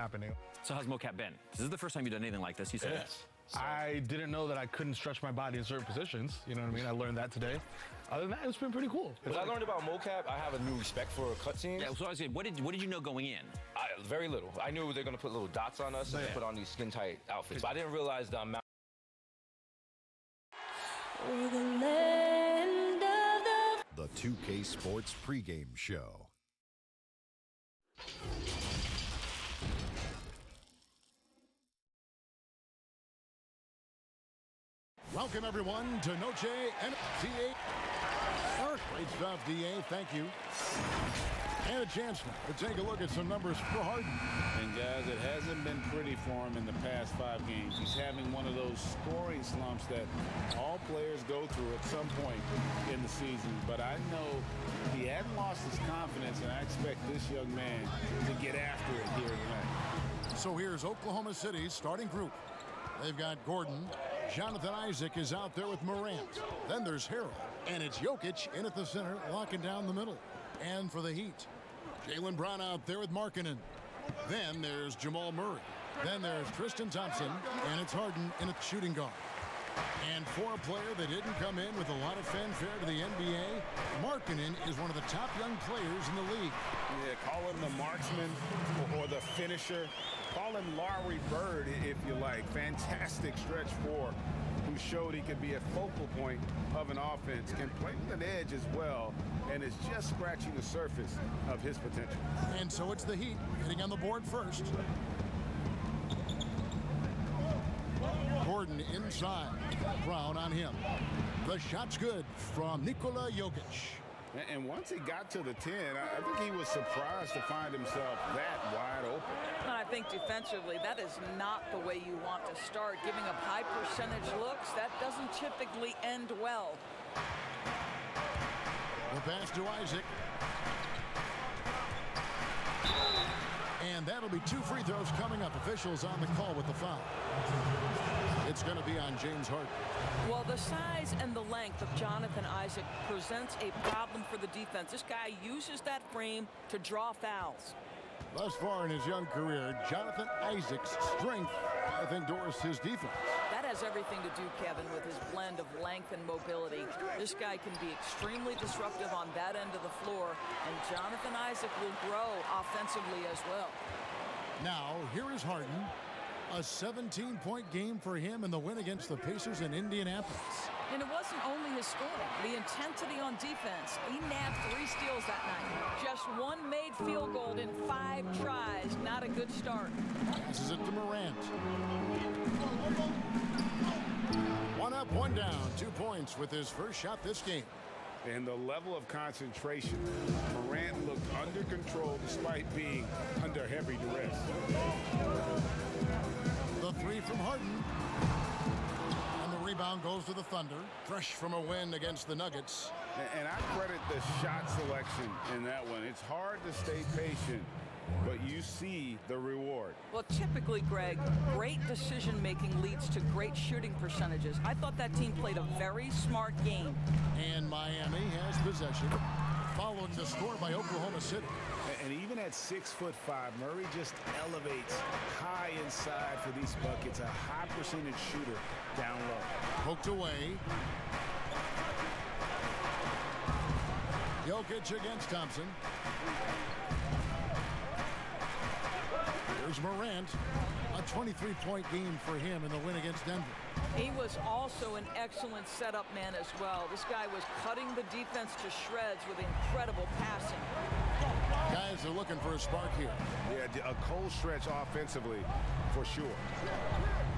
happening. So how's mocap been? This is the first time you've done anything like this, you said. Yes. I didn't know that I couldn't stretch my body in certain positions. You know what I mean? I learned that today. Other than that, it's been pretty cool. What I learned about mocap, I have a new respect for cutscenes. Yeah, so I was saying, what did you know going in? Very little. I knew they were going to put little dots on us and put on these skin-tight outfits, but I didn't realize the amount. The 2K Sports pregame show. Welcome, everyone, to Noche NCAA. Great stuff, DA. Thank you. And a chance now to take a look at some numbers for Harden. And, guys, it hasn't been pretty for him in the past 5 games. He's having one of those scoring slumps that all players go through at some point in the season. But I know he hadn't lost his confidence, and I expect this young man to get after it here tonight. So here's Oklahoma City's starting group. They've got Gordon. Jonathan Isaac is out there with Morant. Then there's Harrell. And it's Jokic in at the center, locking down the middle. And for the Heat, Jaylen Brown out there with Markkanen. Then there's Jamal Murray. Then there's Tristan Thompson. And it's Harden in at shooting guard. And for a player that didn't come in with a lot of fanfare to the NBA, Markkanen is one of the top young players in the league. Yeah, call him the marksman or the finisher. Call him Larry Bird, if you like. Fantastic stretch 4, who showed he could be a focal point of an offense, can play with an edge as well, and is just scratching the surface of his potential. And so it's the Heat hitting on the board first. Gordon inside. Brown on him. The shot's good from Nikola Jokic. And once he got to the 10, I think he was surprised to find himself that wide open. And I think defensively, that is not the way you want to start. Giving up high percentage looks, that doesn't typically end well. The pass to Isaac. And that'll be 2 free throws coming up. Officials on the call with the foul. It's going to be on James Harden. Well, the size and the length of Jonathan Isaac presents a problem for the defense. This guy uses that frame to draw fouls. Thus far in his young career, Jonathan Isaac's strength, I think, dwarfs his defense. That has everything to do, Kevin, with his blend of length and mobility. This guy can be extremely disruptive on that end of the floor, and Jonathan Isaac will grow offensively as well. Now, here is Harden. A 17-point game for him in the win against the Pacers in Indianapolis. And it wasn't only his scoring, the intensity on defense. He nabbed 3 steals that night. Just 1 made field goal in 5 tries. Not a good start. Passes it to Morant. 1 up, 1 down. 2 points with his first shot this game. And the level of concentration. Morant looked under control despite being under heavy duress. The 3 from Harden. And the rebound goes to the Thunder. Fresh from a win against the Nuggets. And I credit the shot selection in that one. It's hard to stay patient, but you see the reward. Well, typically, Greg, great decision-making leads to great shooting percentages. I thought that team played a very smart game. And Miami has possession, following the score by Oklahoma City. And even at 6'5", Murray just elevates high inside for these buckets. A high percentage shooter down low. Poked away. Jokic against Thompson. Here's Morant. A 23-point game for him in the win against Denver. He was also an excellent setup man as well. This guy was cutting the defense to shreds with incredible passing. Guys are looking for a spark here. Yeah, a cold stretch offensively for sure.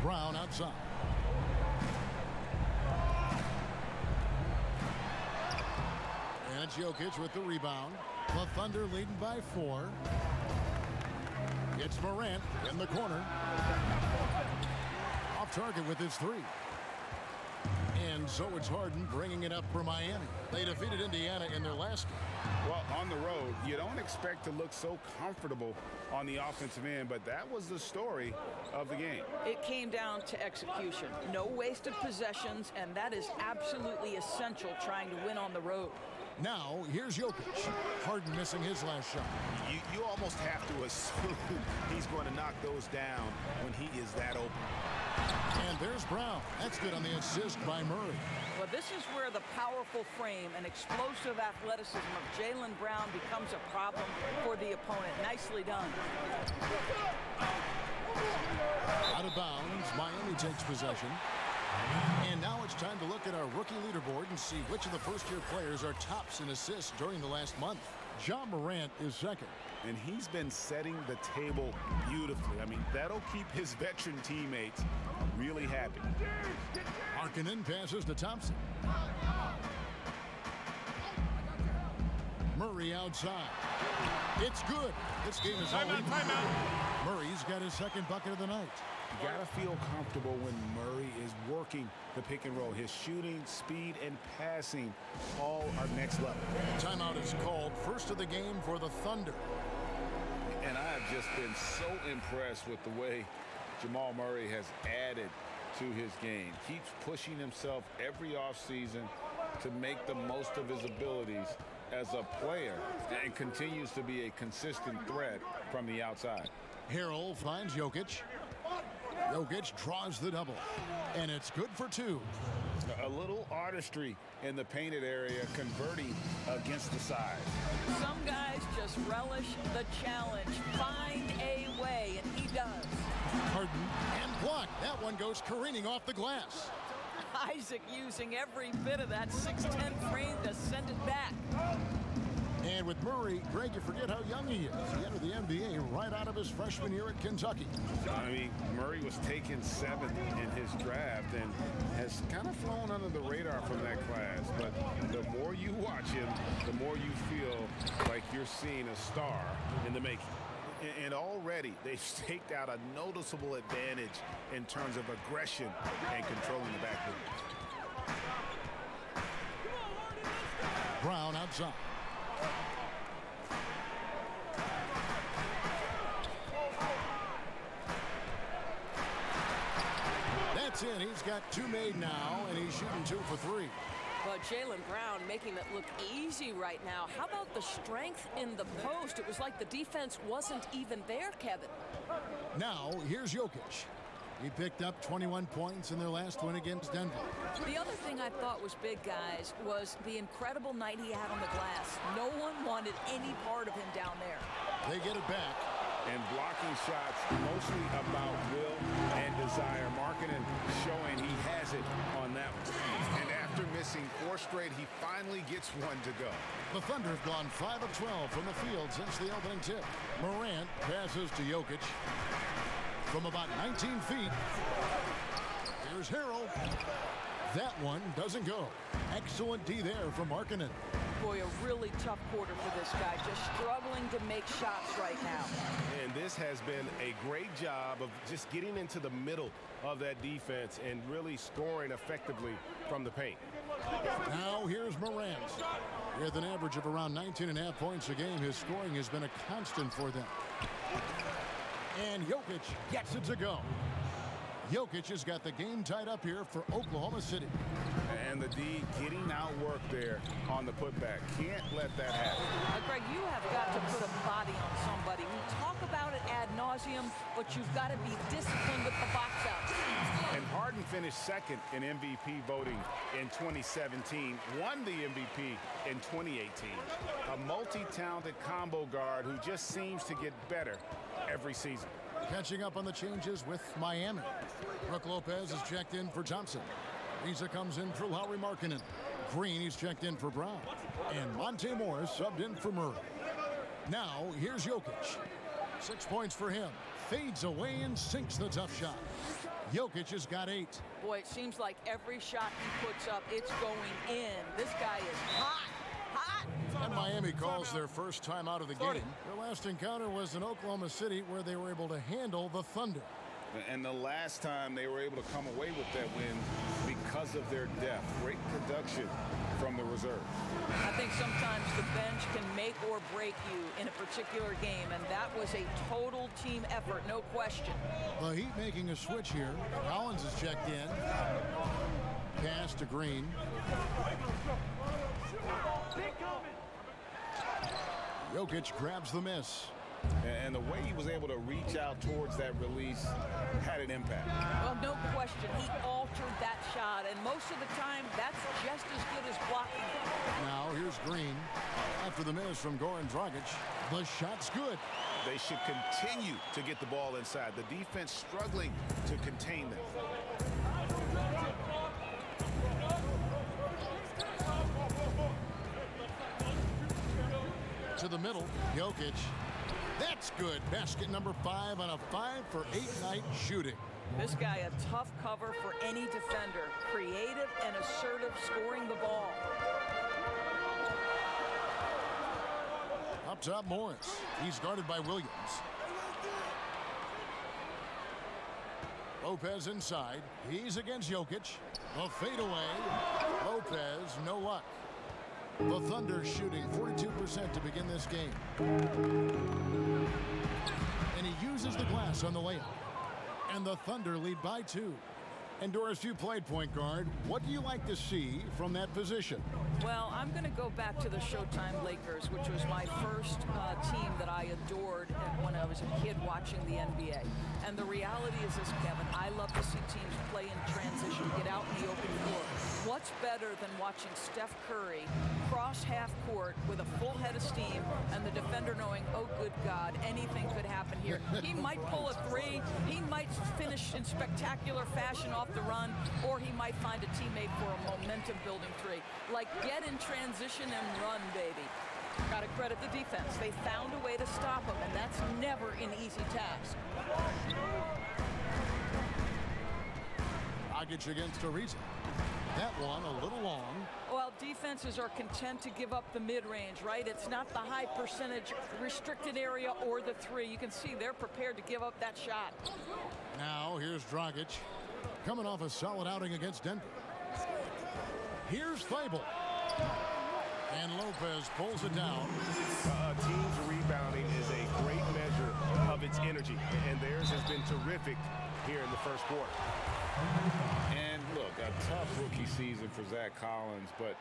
Brown outside. And it's Jokic with the rebound. The Thunder leading by 4. It's Morant in the corner. Off target with his 3. And so it's Harden bringing it up for Miami. They defeated Indiana in their last game. Well, on the road, you don't expect to look so comfortable on the offensive end, but that was the story of the game. It came down to execution. No wasted possessions, and that is absolutely essential trying to win on the road. Now, here's Jokic. Harden missing his last shot. You almost have to assume he's going to knock those down when he is that open. And there's Brown. That's good on the assist by Murray. Well, this is where the powerful frame and explosive athleticism of Jaylen Brown becomes a problem for the opponent. Nicely done. Out of bounds, Miami takes possession. And now it's time to look at our rookie leaderboard and see which of the first-year players are tops in assists during the last month. Ja Morant is second. And he's been setting the table beautifully. I mean, that'll keep his veteran teammates really happy. Markkanen passes to Thompson. Murray outside. It's good. This game is all even. Murray's got his second bucket of the night. You gotta feel comfortable when Murray is working the pick and roll. His shooting, speed, and passing all are next level. Timeout is called. First of the game for the Thunder. And I have just been so impressed with the way Jamal Murray has added to his game. Keeps pushing himself every offseason to make the most of his abilities as a player and continues to be a consistent threat from the outside. Harrell finds Jokic. Jokic draws the double. And it's good for two. A little artistry in the painted area, converting against the side. Some guys just relish the challenge. Find a way, and he does. Harden and blocked. That one goes careening off the glass. Isaac using every bit of that 6'10" frame to send it back. And with Murray, Greg, you forget how young he is. He entered the NBA right out of his freshman year at Kentucky. I mean, Murray was taken 7th in his draft and has kind of flown under the radar from that class. But the more you watch him, the more you feel like you're seeing a star in the making. And already they've staked out a noticeable advantage in terms of aggression and controlling the backcourt. Brown outside. That's it. He's got 2 made now, and he's shooting 2 for 3. But Jaylen Brown making it look easy right now. How about the strength in the post? It was like the defense wasn't even there, Kevin. Now, here's Jokic. He picked up 21 points in their last win against Denver. The other thing I thought was big, guys, was the incredible night he had on the glass. No one wanted any part of him down there. They get it back. And blocking shots mostly about will and desire. Markkanen showing he has it on that one. And after missing 4 straight, he finally gets one to go. The Thunder have gone 5 of 12 from the field since the opening tip. Morant passes to Jokic from about 19 feet. Here's Harrell. That one doesn't go. Excellent D there from Markkanen. Boy, a really tough quarter for this guy, just struggling to make shots right now. And this has been a great job of just getting into the middle of that defense and really scoring effectively from the paint. Now here's Morant. With an average of around 19.5 points a game, his scoring has been a constant for them. And Jokic gets it to go. Jokic has got the game tied up here for Oklahoma City. And the D getting outworked there on the putback. Can't let that happen. Greg, you have got to put a body on somebody. We talk about it ad nauseum, but you've got to be disciplined with the box out. And Harden finished second in MVP voting in 2017, won the MVP in 2018. A multi-talented combo guard who just seems to get better every season. Catching up on the changes with Miami. Brook Lopez is checked in for Thompson. Isa comes in for Lauri Markkanen. Green, he's checked in for Brown. And Monte Morris subbed in for Murray. Now, here's Jokic. 6 points for him. Fades away and sinks the tough shot. Jokic has got 8. Boy, it seems like every shot he puts up, it's going in. This guy is hot. Hot! And Miami calls their first time out of the game. Their last encounter was in Oklahoma City, where they were able to handle the Thunder. And the last time they were able to come away with that win because of their depth. Great production from the reserve. I think sometimes the bench can make or break you in a particular game, and that was a total team effort, no question. The Heat making a switch here. Collins is checked in. Pass to Green. Jokic grabs the miss. And the way he was able to reach out towards that release had an impact. Well, no question. He altered that shot, and most of the time, that's just as good as blocking it. Now here's Green. After the miss from Goran Dragic, the shot's good. They should continue to get the ball inside. The defense struggling to contain them. To the middle, Jokic. That's good. Basket number 5 on a 5-for-8 night shooting. This guy a tough cover for any defender. Creative and assertive scoring the ball. Up top, Morris. He's guarded by Williams. Lopez inside. He's against Jokic. A fadeaway. Lopez, no luck. The Thunder shooting 42% to begin this game. And he uses the glass on the layup. And the Thunder lead by 2. And Doris, you played point guard. What do you like to see from that position? Well, I'm going to go back to the Showtime Lakers, which was my first team that I adored when I was a kid watching the NBA. And the reality is this, Kevin, I love to see teams play in transition, get out in the open floor. What's better than watching Steph Curry cross half court with a full head of steam and the defender knowing, oh, good God, anything could happen here. He might pull a three, he might finish in spectacular fashion off the run, or he might find a teammate for a momentum-building three. Like, get in transition and run, baby. Got to credit the defense. They found a way to stop him, and that's never an easy task. Dragic against Ariza. That one a little long. Well, defenses are content to give up the mid-range, right? It's not the high percentage restricted area or the three. You can see they're prepared to give up that shot. Now here's Dragic, coming off a solid outing against Denver. Here's Fable. And Lopez pulls it down. A team's rebounding is a great measure of its energy, and theirs has been terrific here in the first quarter. And look, a tough rookie season for Zach Collins, but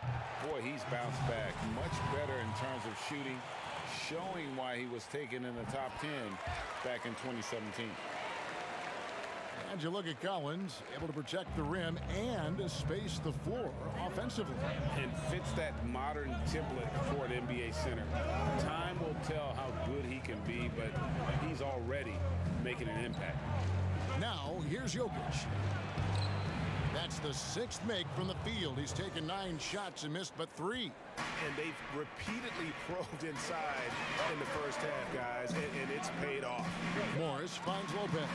boy, he's bounced back much better in terms of shooting, showing why he was taken in the top 10 back in 2017. And you look at Collins, able to protect the rim and space the floor offensively. And fits that modern template for an NBA center. Time will tell how good he can be, but he's already making an impact. Now, here's Jokic. That's the 6th make from the field. He's taken 9 shots and missed but 3. And they've repeatedly probed inside in the first half, guys, and it's paid off. Morris finds Lopez.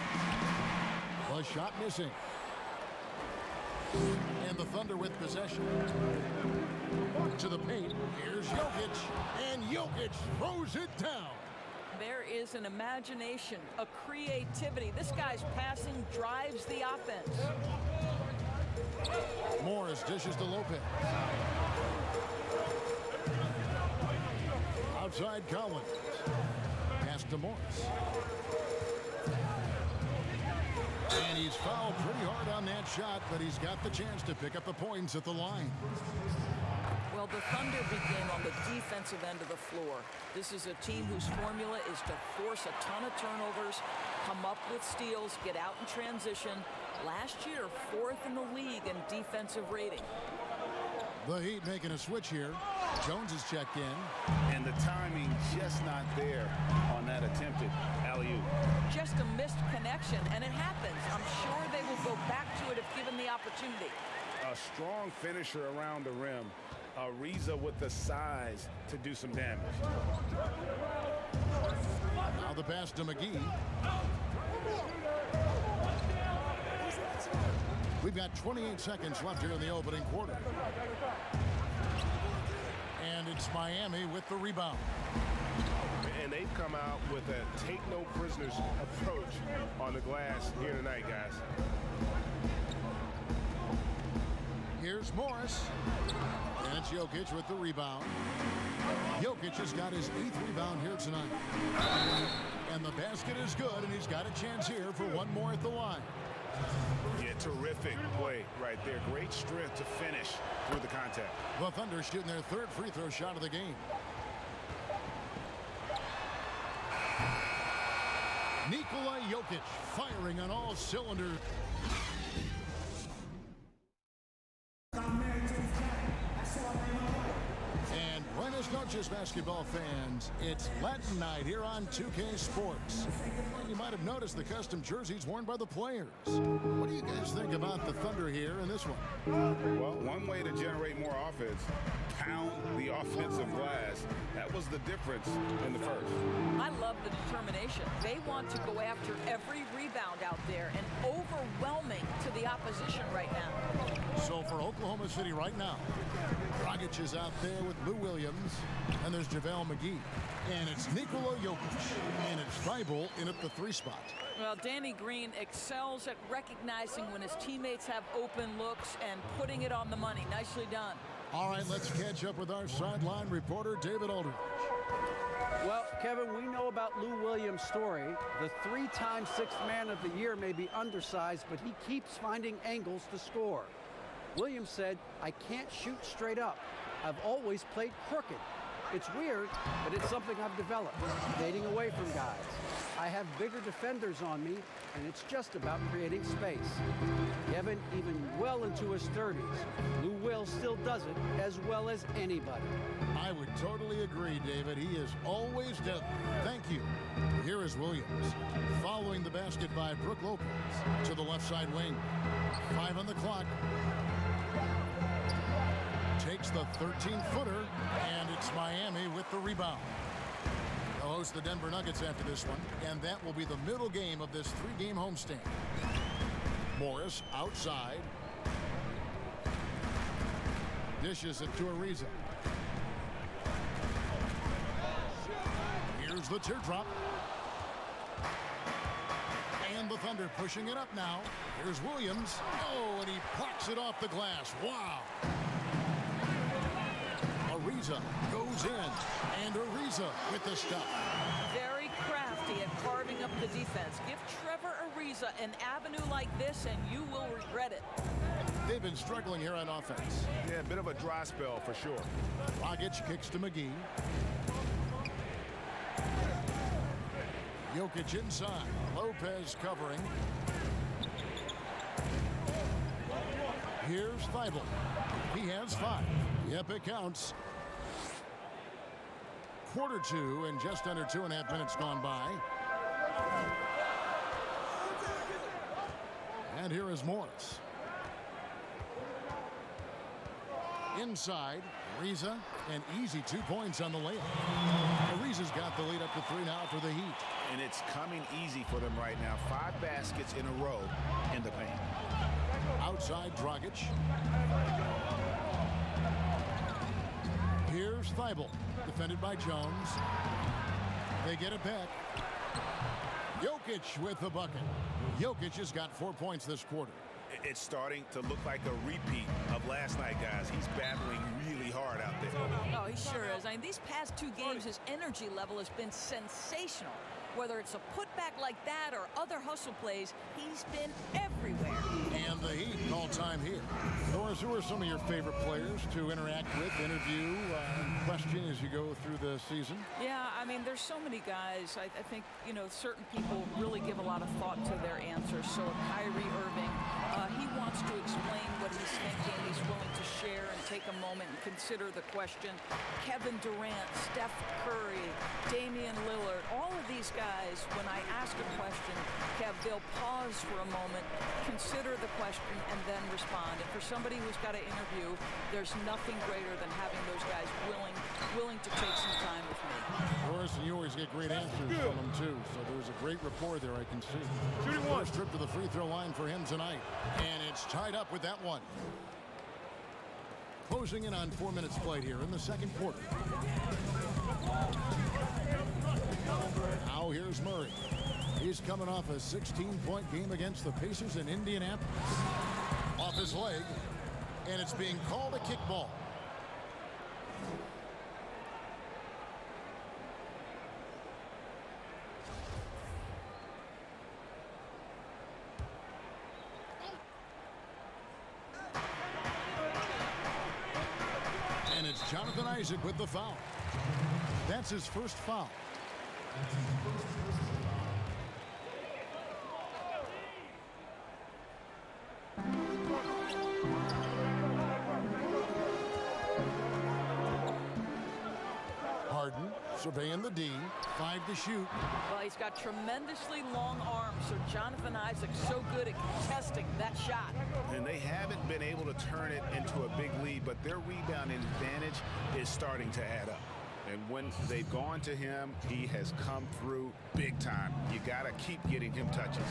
A shot missing. And the Thunder with possession. To the paint. Here's Jokic. And Jokic throws it down. There is an imagination, a creativity. This guy's passing drives the offense. Morris dishes to Lopez. Outside Collins. Pass to Morris. And he's fouled pretty hard on that shot, but he's got the chance to pick up the points at the line. Well, the Thunder begin on the defensive end of the floor. This is a team whose formula is to force a ton of turnovers, come up with steals, get out in transition. Last year, 4th in the league in defensive rating. The Heat making a switch here. Jones is checked in. And the timing just not there on that attempted alley-oop. Just a missed connection, and it happens. I'm sure they will go back to it if given the opportunity. A strong finisher around the rim. Ariza with the size to do some damage. Now the pass to McGee. We've got 28 seconds left here in the opening quarter. And it's Miami with the rebound. And they've come out with a take-no-prisoners approach on the glass here tonight, guys. Here's Morris. And it's Jokic with the rebound. Jokic has got his 8th rebound here tonight. And the basket is good, and he's got a chance here for one more at the line. Yeah, terrific play right there. Great strength to finish through the contact. The Thunder shooting their 3rd free throw shot of the game. Nikola Jokic firing on all cylinders. And buenas noches, basketball fans. It's Latin night here on 2K Sports. You might have noticed the custom jerseys worn by the players. What do you guys think about the Thunder here in this one? Well, one way to generate more offense, pound the offensive glass. That was the difference in the first. I love the determination. They want to go after every rebound out there and overwhelming to the opposition right now. So for Oklahoma City right now, Dragic is out there with Lou Williams, and there's JaVale McGee. And it's Nikola Jokic, and it's Thibault in at the 3 spot. Well, Danny Green excels at recognizing when his teammates have open looks and putting it on the money. Nicely done. All right, let's catch up with our sideline reporter, David Aldridge. Well, Kevin, we know about Lou Williams' story. The 3-time Sixth Man of the Year may be undersized, but he keeps finding angles to score. Williams said, "I can't shoot straight up. I've always played crooked. It's weird, but it's something I've developed, fading away from guys. I have bigger defenders on me, and it's just about creating space." Kevin, even well into his 30s, Lou Will still does it as well as anybody. I would totally agree, David. He is always deadly. Thank you. Here is Williams. Following the basket by Brook Lopez to the left side wing. 5 on the clock. Takes the 13-footer, and it's Miami with the rebound. They'll host the Denver Nuggets after this one, and that will be the middle game of this 3-game homestand. Morris outside. Dishes it to Ariza. Here's the teardrop. And the Thunder pushing it up now. Here's Williams. Oh, and he plucks it off the glass. Wow. Ariza goes in, and Ariza with the stop. Very crafty at carving up the defense. Give Trevor Ariza an avenue like this, and you will regret it. They've been struggling here on offense. Yeah, a bit of a dry spell for sure. Dragic kicks to McGee. Jokic inside. Lopez covering. Here's Thibault. He has 5. Yep, it counts. Quarter 2 and just under 2.5 minutes gone by. And here is Morris. Inside, Ariza, an easy 2 points on the layup. Ariza's got the lead up to 3 now for the Heat. And it's coming easy for them right now. 5 baskets in a row in the paint. Outside, Dragic. Here's Thibault, defended by Jones. They get it back. Jokic with the bucket. Jokic has got 4 points this quarter. It's starting to look like a repeat of last night, guys. He's battling really hard out there. Oh, he sure is. I mean, these past 2 games, his energy level has been sensational. Whether it's a putback like that or other hustle plays, he's been everywhere. And the Heat all time here. Doris, who are some of your favorite players to interact with, interview, and question as you go through the season? Yeah, I mean, there's so many guys. I think, you know, certain people really give a lot of thought to their answers. So Kyrie Irving, he wants to explain what he's thinking. He's willing to share and take a moment and consider the question. Kevin Durant, Steph Curry, Damian Lillard, all of these guys, when I ask a question, Kev, they'll pause for a moment, consider the question, and then respond. And for somebody who's got to interview, there's nothing greater than having those guys willing to take some time with me. Doris, and you always get great answers from them, too. So there's a great rapport there, I can see. First trip to the free throw line for him tonight. And it's tied up with that one. Closing in on 4 minutes played here in the second quarter. Now here's Murray. He's coming off a 16-point game against the Pacers in Indianapolis. Off his leg, and it's being called a kickball. And it's Jonathan Isaac with the foul. That's his first foul. Surveying the D. 5 to shoot. Well, he's got tremendously long arms, so Jonathan Isaac's so good at contesting that shot. And they haven't been able to turn it into a big lead, but their rebounding advantage is starting to add up. And when they've gone to him, he has come through big time. You got to keep getting him touches.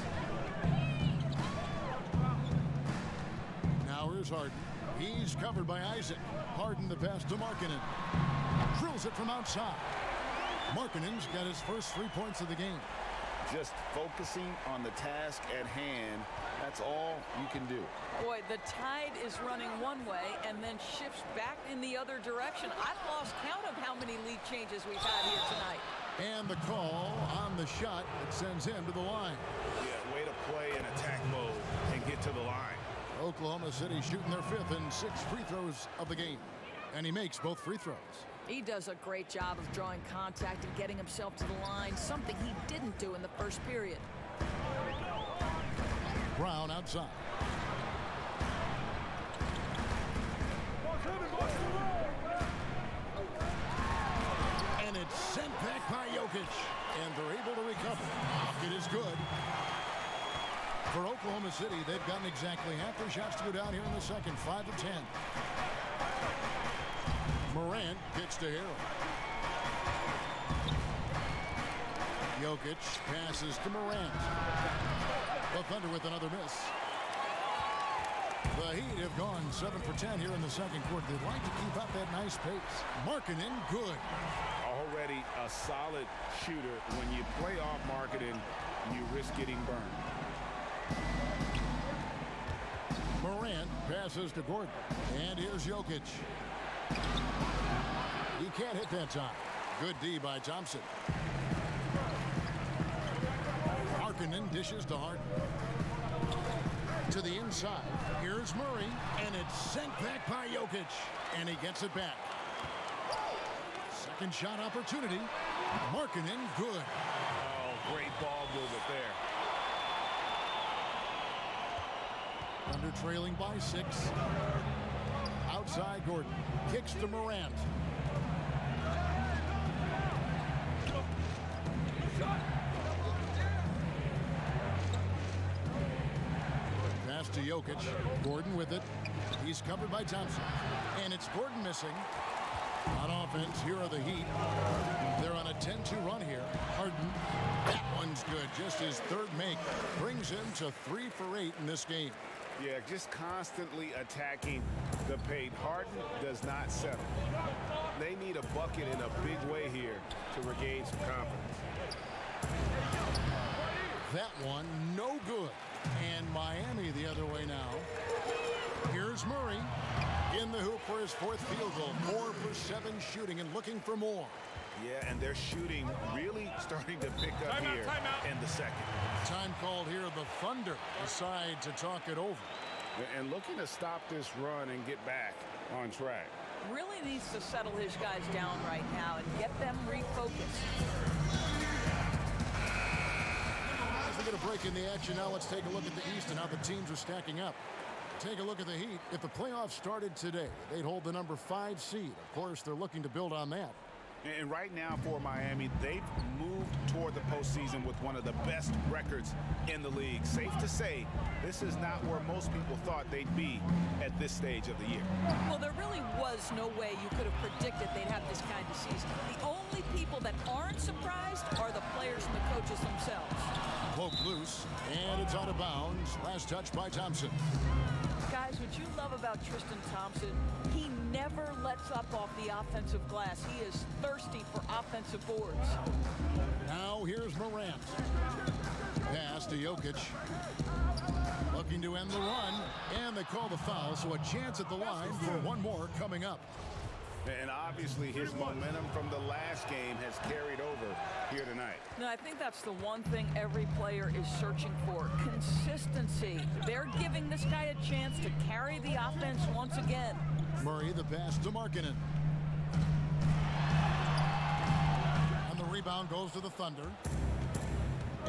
Now here's Harden. He's covered by Isaac. Harden the pass to Markkanen. Drills it from outside. Markkanen's got his first 3 points of the game. Just focusing on the task at hand, that's all you can do. Boy, the tide is running one way and then shifts back in the other direction. I've lost count of how many lead changes we've had here tonight. And the call on the shot that sends him to the line. Yeah, way to play in attack mode and get to the line. Oklahoma City shooting their 5th and 6th free throws of the game. And he makes both free throws. He does a great job of drawing contact and getting himself to the line, something he didn't do in the first period. Brown outside. And it's sent back by Jokic. And they're able to recover. It is good. For Oklahoma City, they've gotten exactly half their shots to go down here in the second, 5 to 10. Morant gets to Harrell. Jokic passes to Morant. The Thunder with another miss. The Heat have gone 7 for 10 here in the second quarter. They'd like to keep up that nice pace. Markkanen, good. Already a solid shooter. When you play off Markkanen, you risk getting burned. Morant passes to Gordon. And here's Jokic. He can't hit that time. Good D by Thompson. Markkanen dishes to Harden. To the inside. Here's Murray. And it's sent back by Jokic. And he gets it back. Second shot opportunity. Markkanen, good. Oh, great ball movement there. Under trailing by 6. Outside Gordon. Kicks to Morant. Pass to Jokic. Gordon with it. He's covered by Thompson. And it's Gordon missing. On offense, here are the Heat. They're on a 10-2 run here. Harden. That one's good. Just his third make brings him to 3 for 8 in this game. Yeah, just constantly attacking the paint. Harden does not settle. They need a bucket in a big way here to regain some confidence. That one, no good. And Miami the other way now. Here's Murray in the hoop for his 4th field goal. 4 for 7 shooting and looking for more. Yeah, and their shooting really starting to pick up here in the second. Time called here. The Thunder decide to talk it over. And looking to stop this run and get back on track. Really needs to settle his guys down right now and get them refocused. As we get a break in the action now, let's take a look at the East and how the teams are stacking up. Take a look at the Heat. If the playoffs started today, they'd hold the number 5 seed. Of course, they're looking to build on that. And right now for Miami, they've moved toward the postseason with one of the best records in the league. Safe to say, this is not where most people thought they'd be at this stage of the year. Well, there really was no way you could have predicted they'd have this kind of season. The only people that aren't surprised are the players and the coaches themselves. Poke loose, and it's out of bounds. Last touch by Thompson. Guys, what you love about Tristan Thompson, he never lets up off the offensive glass. He is thirsty for offensive boards. Now here's Morant. Pass to Jokic. Looking to end the run, and they call the foul, so a chance at the line for one more coming up. And obviously his momentum from the last game has carried over here tonight. No, I think that's the one thing every player is searching for, consistency. They're giving this guy a chance to carry the offense once again. Murray the pass to Markkanen. And the rebound goes to the Thunder.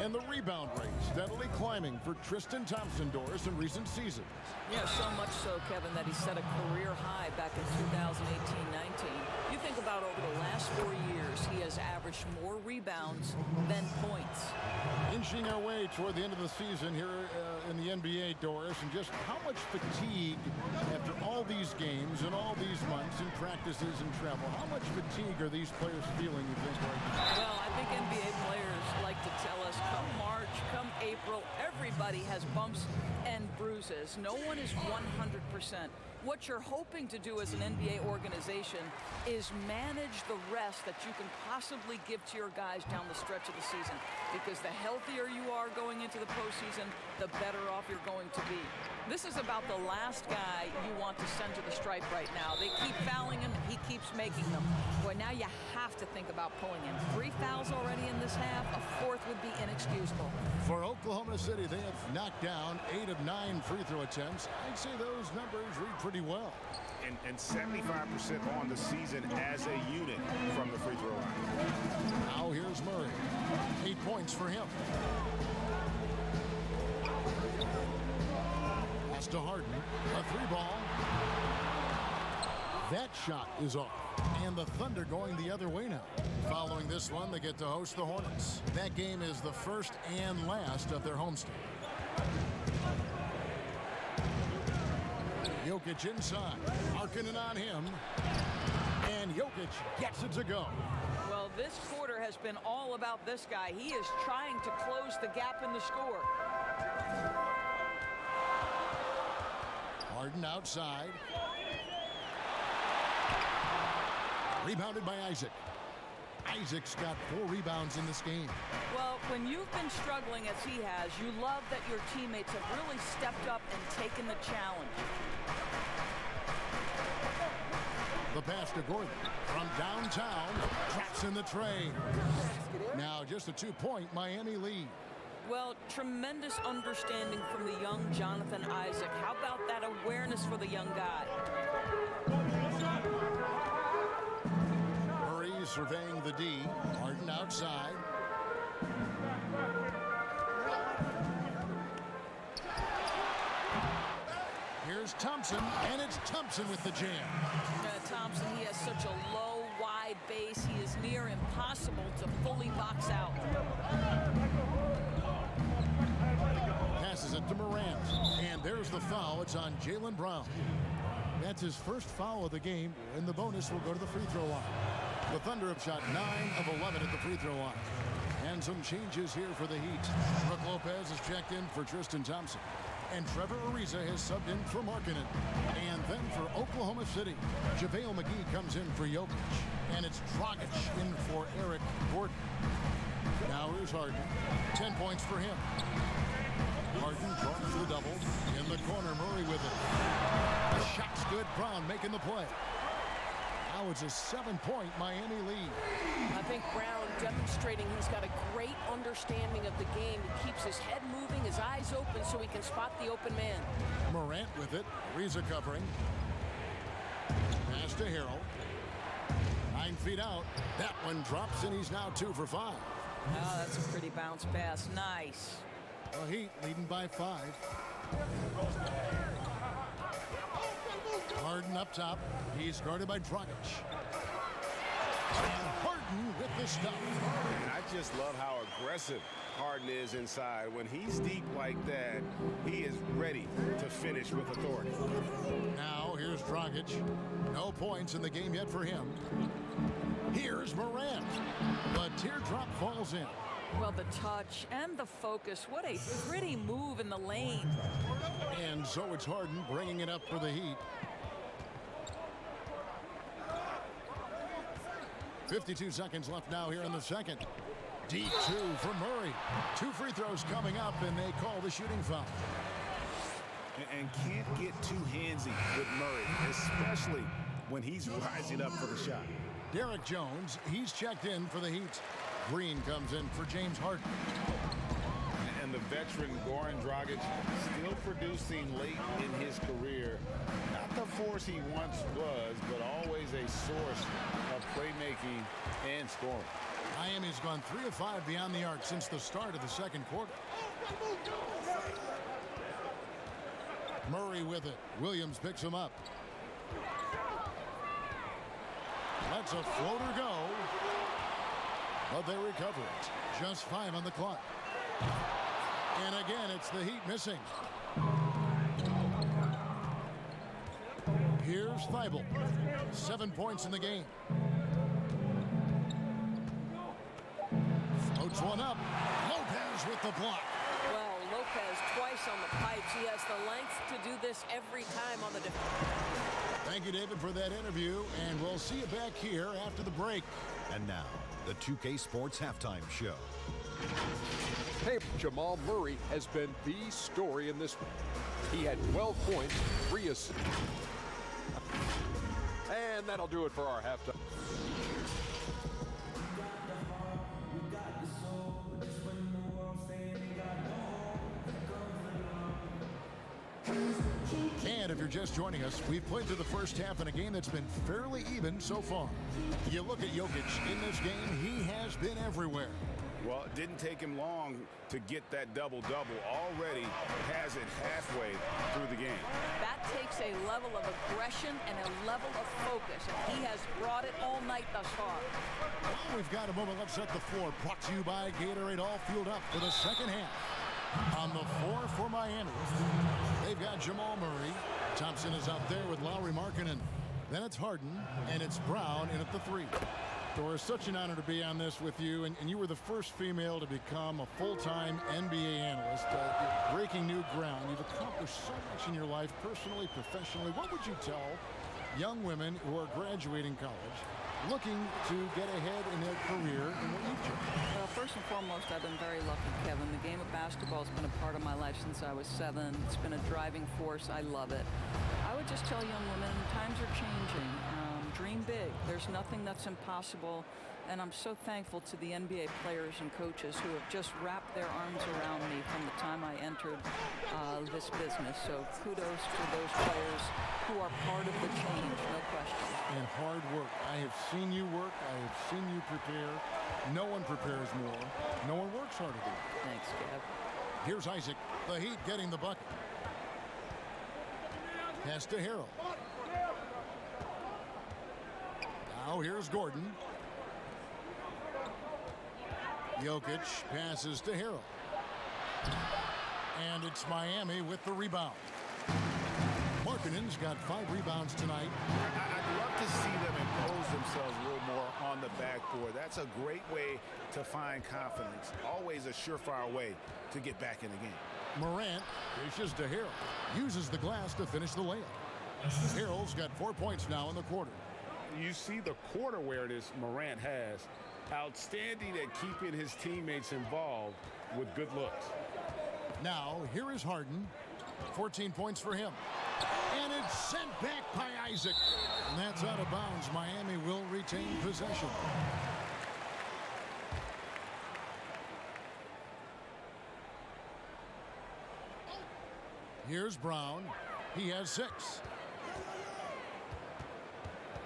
And the rebound rate steadily climbing for Tristan Thompson, Doris, in recent seasons. Yeah, so much so, Kevin, that he set a career high back in 2018-19. You think about over the last 4 years, he has averaged more rebounds than points. Inching our way toward the end of the season here in the NBA, Doris, and just how much fatigue after all these games and all these months and practices and travel, how much fatigue are these players feeling, you think, right now? Well, I think NBA players like to tell us, come March, come April, everybody has bumps and bruises. No one is 100%. What you're hoping to do as an NBA organization is manage the rest that you can possibly give to your guys down the stretch of the season. Because the healthier you are going into the postseason, the better off you're going to be. This is about the last guy you want to send to the stripe right now. They keep fouling him, he keeps making them. Boy, now you have to think about pulling him. 3 fouls already in this half, a 4th would be inexcusable. For Oklahoma City, they have knocked down 8 of 9 free throw attempts. I'd say those numbers read pretty well. And 75% on the season as a unit from the free throw line. Now here's Murray. 8 points for him. Pass to Harden. A 3-ball. That shot is off. And the Thunder going the other way now. Following this one, they get to host the Hornets. That game is the first and last of their homestand. Jokic inside. Harkinen on him. And Jokic gets it to go. Well, this quarter has been all about this guy. He is trying to close the gap in the score. Harden outside. Rebounded by Isaac. Isaac's got 4 rebounds in this game. Well, when you've been struggling as he has, you love that your teammates have really stepped up and taken the challenge. The pass to Gordon from downtown. Traps in the tray. Now just a 2-point Miami lead. Well, tremendous understanding from the young Jonathan Isaac. How about that awareness for the young guy? Murray surveying the D. Harden outside. Here's Thompson, and it's Thompson with the jam. Thompson, he has such a low, wide base. He is near impossible to fully box out. Passes it to Morant. And there's the foul. It's on Jaylen Brown. That's his first foul of the game, and the bonus will go to the free throw line. The Thunder have shot 9 of 11 at the free throw line. And some changes here for the Heat. Brook Lopez has checked in for Tristan Thompson. And Trevor Ariza has subbed in for Markkanen. And then for Oklahoma City, JaVale McGee comes in for Jokic. And it's Dragic in for Eric Gordon. Now here's Harden. 10 points for him. Harden draws the double. In the corner, Murray with it. The shot's good. Brown making the play. Now it's a 7-point Miami lead. I think Brown demonstrating he's got a great understanding of the game. He keeps his head moving, his eyes open so he can spot the open man. Morant with it. Ariza covering. Pass to Harrell. 9 feet out. That one drops, and he's now 2 for 5. Oh, that's a pretty bounce pass. Nice. The Heat leading by 5. Harden up top. He's guarded by Dragic. And Harden with the stop. And I just love how aggressive Harden is inside. When he's deep like that, he is ready to finish with authority. Now here's Dragic. No points in the game yet for him. Here's Morant. The teardrop falls in. Well, the touch and the focus. What a pretty move in the lane. And so it's Harden bringing it up for the Heat. 52 seconds left now here in the second. Deep 2 for Murray. 2 free throws coming up, and they call the shooting foul. And can't get too handsy with Murray, especially when he's rising up for the shot. Derek Jones, he's checked in for the Heat. Green comes in for James Harden. And the veteran Goran Dragic still producing late in his career. Not the force he once was, but always a source of playmaking and scoring. Miami's gone 3 of 5 beyond the arc since the start of the second quarter. Murray with it. Williams picks him up. Lets a floater go. But they recover it. Just 5 on the clock. And again, it's the Heat missing. Here's Thibault. 7 points in the game. Floats one up. Lopez with the block. Well, Lopez twice on the pipes. He has the length to do this every time on the defense. Thank you, David, for that interview, and we'll see you back here after the break. And now, the 2K Sports Halftime Show. Hey, Jamal Murray has been the story in this one. He had 12 points, 3 assists. And that'll do it for our halftime. And if you're just joining us, we've played through the first half in a game that's been fairly even so far. You look at Jokic in this game, he has been everywhere. Well, it didn't take him long to get that double-double. Already has it halfway through the game. That takes a level of aggression and a level of focus, and he has brought it all night thus far. Well, we've got a moment. Let's set the floor. Brought to you by Gatorade, all fueled up for the second half. On the floor for Miami, they've got Jamal Murray. Thompson is out there with Lowry Markkanen. Then it's Harden, and it's Brown in at the 3. Dora, it's such an honor to be on this with you, and you were the first female to become a full-time NBA analyst. You're breaking new ground. You've accomplished so much in your life, personally, professionally. What would you tell young women who are graduating college, looking to get ahead in their career in what you've chosen? Well, first and foremost, I've been very lucky, Kevin. The game of basketball has been a part of my life since I was 7. It's been a driving force. I love it. I would just tell young women, times are changing. Dream big. There's nothing that's impossible. And I'm so thankful to the NBA players and coaches who have just wrapped their arms around me from the time I entered this business. So kudos to those players who are part of the change, no question. And hard work. I have seen you work. I have seen you prepare. No one prepares more. No one works harder than you. Thanks, Kev. Here's Isaac. The Heat getting the bucket. Pass to Harrell. Now here's Gordon. Jokic passes to Harrell. And it's Miami with the rebound. Markkanen's got 5 rebounds tonight. I'd love to see them impose themselves a little more on the backboard. That's a great way to find confidence. Always a surefire way to get back in the game. Morant dishes to Harrell. Uses the glass to finish the layup. Harrell's got 4 points now in the quarter. You see the court awareness Morant has. Outstanding at keeping his teammates involved with good looks. Now, here is Harden. 14 points for him. And it's sent back by Isaac. And that's out of bounds. Miami will retain possession. Here's Brown. He has 6.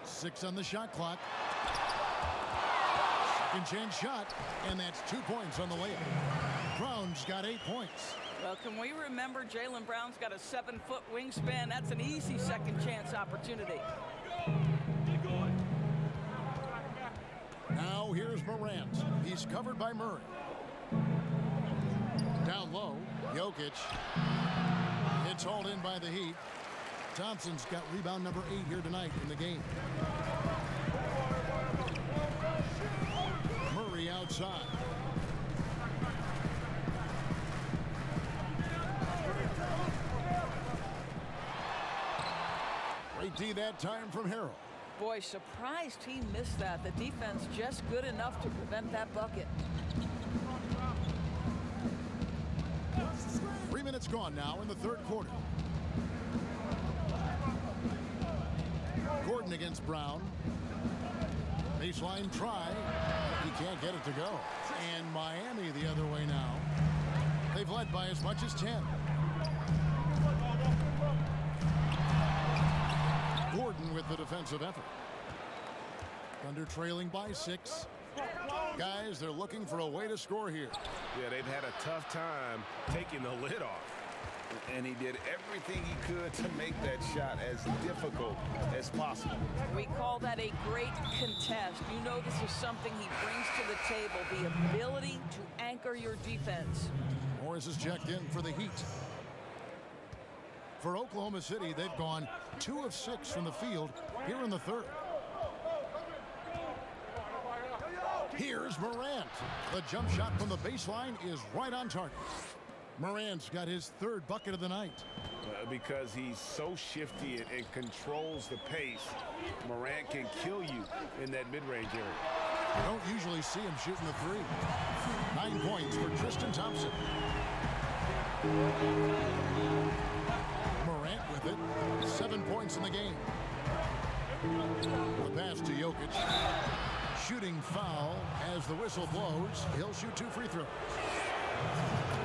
6 on the shot clock. Second chance shot, and that's 2 points on the layup. Brown's got 8 points. Well, can we remember Jaylen Brown's got a 7-foot wingspan? That's an easy second chance opportunity. Now here's Morant. He's covered by Murray. Down low, Jokic. It's hauled in by the Heat. Thompson's got rebound number 8 here tonight in the game. Murray outside. Great D that time from Harrell. Boy, surprised he missed that. The defense just good enough to prevent that bucket. 3 minutes gone now in the third quarter. Gordon against Brown. Baseline try. He can't get it to go. And Miami the other way now. They've led by as much as 10. Gordon with the defensive effort. Thunder trailing by 6. Guys, they're looking for a way to score here. Yeah, they've had a tough time taking the lid off. And he did everything he could to make that shot as difficult as possible. We call that a great contest. You know this is something he brings to the table, the ability to anchor your defense. Morris is checked in for the Heat. For Oklahoma City, they've gone 2 of 6 from the field here in the third. Here's Morant. The jump shot from the baseline is right on target. Morant's got his 3rd bucket of the night. Because he's so shifty and controls the pace, Morant can kill you in that mid-range area. You don't usually see him shooting the 3. 9 points for Tristan Thompson. Morant with it. 7 points in the game. The pass to Jokic. Shooting foul as the whistle blows. He'll shoot 2 free throws.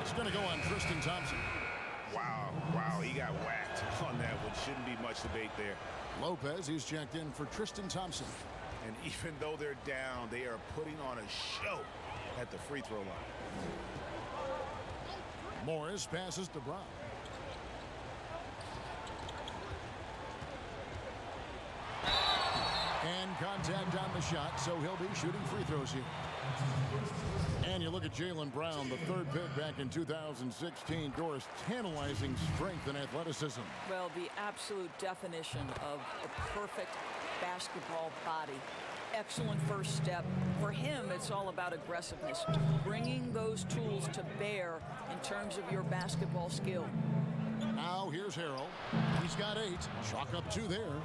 It's going to go on Tristan Thompson. Wow, he got whacked on that one. Shouldn't be much debate there. Lopez, he's checked in for Tristan Thompson. And even though they're down, they are putting on a show at the free throw line. Morris passes to Brown. And contact on the shot, so he'll be shooting free throws here. And you look at Jaylen Brown, the 3rd pick back in 2016. Doris, tantalizing strength and athleticism. Well, the absolute definition of a perfect basketball body. Excellent first step. For him, it's all about aggressiveness, bringing those tools to bear in terms of your basketball skill. Now here's Harrell. He's got 8. Chalk up 2 there.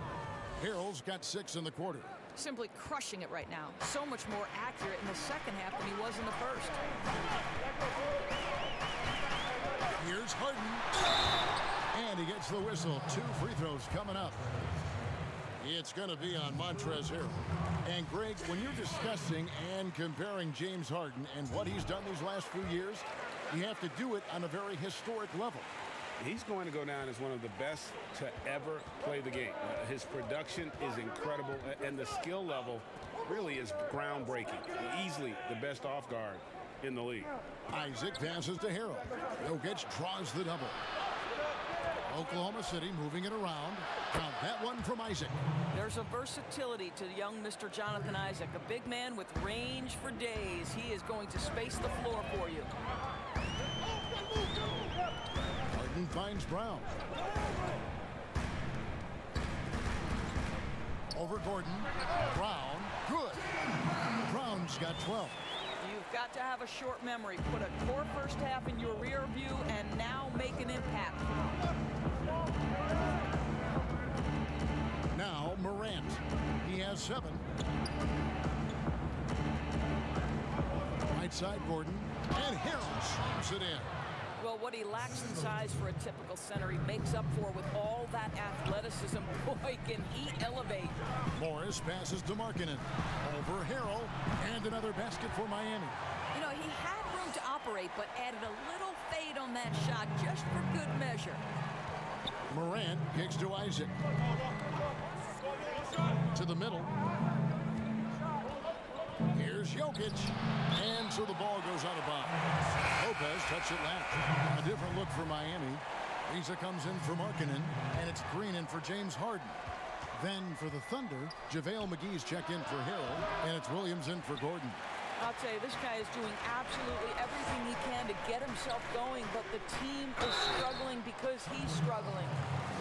Harrell's got 6 in the quarter. Simply crushing it right now. So much more accurate in the second half than he was in the first. Here's Harden. And he gets the whistle. 2 free throws coming up. It's going to be on Montrezl Harrell. And Greg, when you're discussing and comparing James Harden and what he's done these last few years, you have to do it on a very historic level. He's going to go down as one of the best to ever play the game. His production is incredible, and the skill level really is groundbreaking. Easily the best off guard in the league. Isaac passes to Harrell. Jokic draws the double. Oklahoma City moving it around. Count that one from Isaac. There's a versatility to young Mr. Jonathan Isaac, a big man with range for days. He is going to space the floor for you. Harden finds Brown. Over Gordon. Brown. Good. Brown's got 12. You've got to have a short memory. Put a core first half in your rear view and now make an impact. Now Morant. He has 7. Right side Gordon. And Harrell slams it in. Well, what he lacks in size for a typical center, he makes up for with all that athleticism. Boy, can he elevate. Morris passes to Markkanen. Over Harrell. And another basket for Miami. You know, he had room to operate, but added a little fade on that shot just for good measure. Morant kicks to Isaac. To the middle. Here's Jokic. And so the ball goes out of bounds. Lopez touched it last. A different look for Miami. Lisa comes in for Markkanen. And it's Green in for James Harden. Then for the Thunder, JaVale McGee's checked in for Harrell. And it's Williams in for Gordon. I'll tell you, this guy is doing absolutely everything he can to get himself going, but the team is struggling because he's struggling.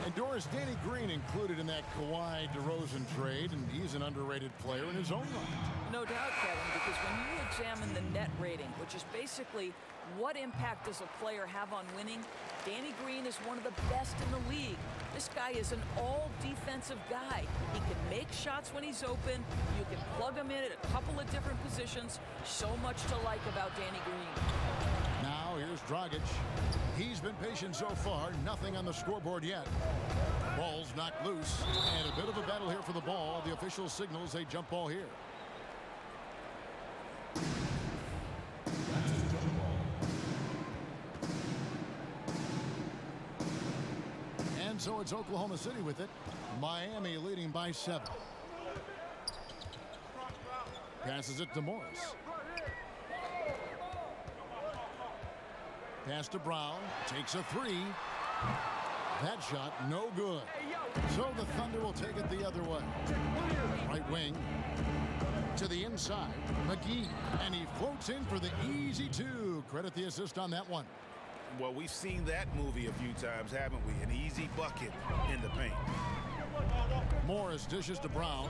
And Doris, Danny Green included in that Kawhi DeRozan trade, and he's an underrated player in his own right. No doubt, Kevin, because when you examine the net rating, which is basically what impact does a player have on winning, Danny Green is one of the best in the league. This guy is an all-defensive guy. He can make shots when he's open. You can plug him in at a couple of different positions. So much to like about Danny Green. Now here's Dragic. He's been patient so far. Nothing on the scoreboard yet. Ball's knocked loose. And a bit of a battle here for the ball. The official signals a jump ball here. And so it's Oklahoma City with it. Miami leading by 7. Passes it to Morris. Pass to Brown. Takes a three. That shot no good. So the Thunder will take it the other way. Right wing to the inside. McGee. And he floats in for the easy two. Credit the assist on that one. Well, we've seen that movie a few times, haven't we? An easy bucket in the paint. Morris dishes to Brown.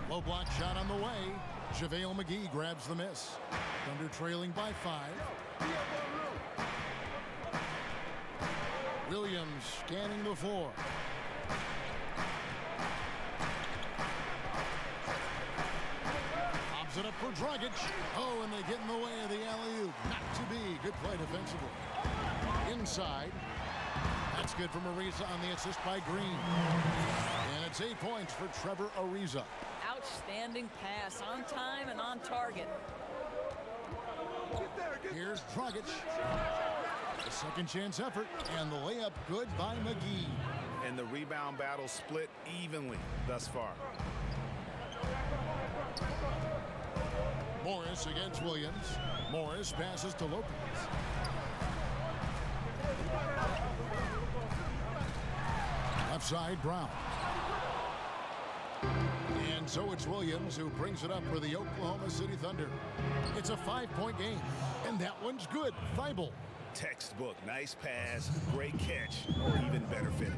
Low block shot on the way. JaVale McGee grabs the miss. Thunder trailing by 5. Williams scanning the floor. Pops it up for Dragic. Oh, and they get in the way of the alley-oop. Not to be. Good play defensively. Inside. That's good from Ariza on the assist by Green. And it's 8 points for Trevor Ariza. Outstanding pass, on time and on target. Here's Dragic. A second chance effort, and the layup good by McGee. And the rebound battle split evenly thus far. Morris against Williams. Morris passes to Lopez. Left side, Brown. And so it's Williams who brings it up for the Oklahoma City Thunder. It's a 5-point game, and that one's good. Thibault. Textbook, nice pass, great catch, even better finish.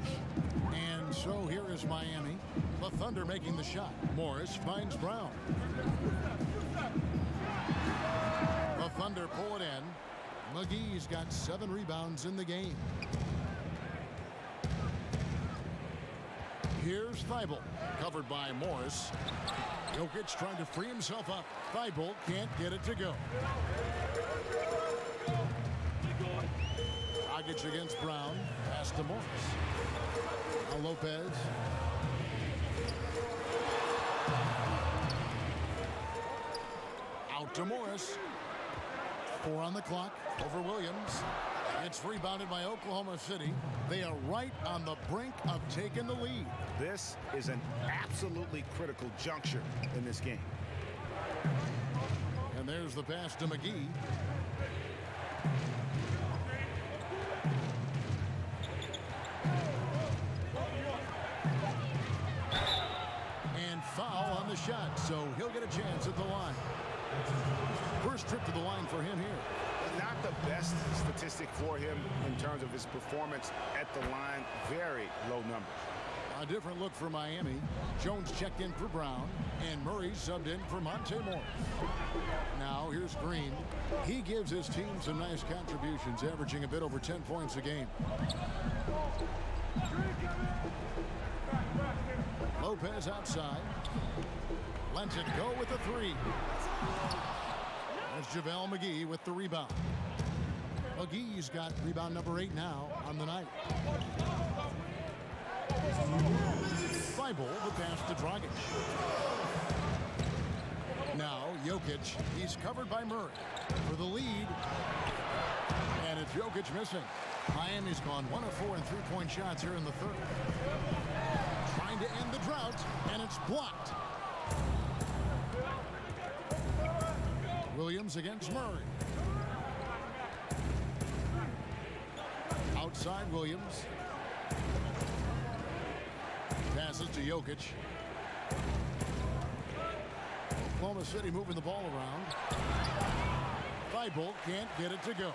And so here is Miami. The Thunder making the shot. Morris finds Brown. The Thunder pull it in. McGee's got 7 rebounds in the game. Here's Thibault, covered by Morris. Jokic trying to free himself up. Thibault can't get it to go. Dragic against Brown. Pass to Morris. Now Lopez. Out to Morris. 4 on the clock over Williams. It's rebounded by Oklahoma City. They are right on the brink of taking the lead. This is an absolutely critical juncture in this game. And there's the pass to McGee. And foul on the shot, so he'll get a chance at the line. First trip to the line for him here. Not the best statistic for him in terms of his performance at the line. Very low numbers. A different look for Miami. Jones checked in for Brown, and Murray subbed in for Monte Morris. Now here's Green. He gives his team some nice contributions, averaging a bit over 10 points a game. Lopez outside. Lets it go with a 3. There's JaVale McGee with the rebound. McGee's got rebound number 8 now on the night. Thibault, the pass to Dragic. Now Jokic, he's covered by Murray for the lead. And it's Jokic missing. Miami's gone 1 of 4 in 3-point shots here in the third. Trying to end the drought, and it's blocked. Williams against Murray. Outside Williams. Passes to Jokic. Oklahoma City moving the ball around. Thibault can't get it to go.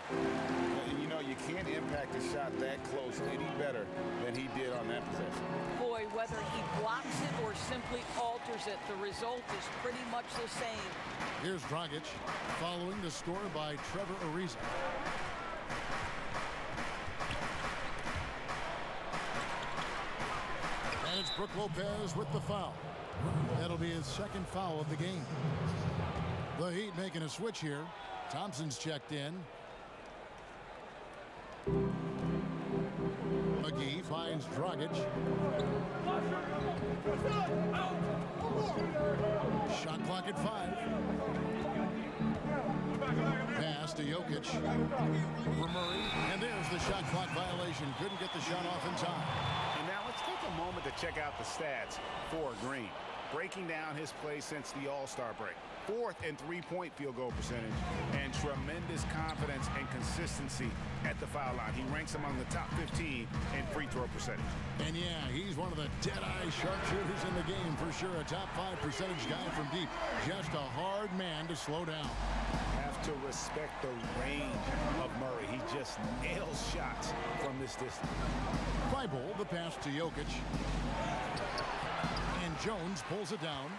You know, you can't impact a shot that close any better than he did on that possession. Boy, whether he blocks it or simply alters it, the result is pretty much the same. Here's Dragic following the score by Trevor Ariza. And it's Brook Lopez with the foul. That'll be his second foul of the game. The Heat making a switch here. Thompson's checked in. McGee finds Dragic. Shot clock at 5. Pass to Jokic for Murray. And there's the shot clock violation. Couldn't get the shot off in time. And wanted to check out the stats for Green. Breaking down his play since the All-Star break. 4th in three-point field goal percentage and tremendous confidence and consistency at the foul line. He ranks among the top 15 in free throw percentage. And yeah, he's one of the dead-eye sharpshooters in the game for sure. A top 5 percentage guy from deep. Just a hard man to slow down. Have to respect the range of Murray. He just nails shots from this distance. Thibault, the pass to Jokic. And Jones pulls it down.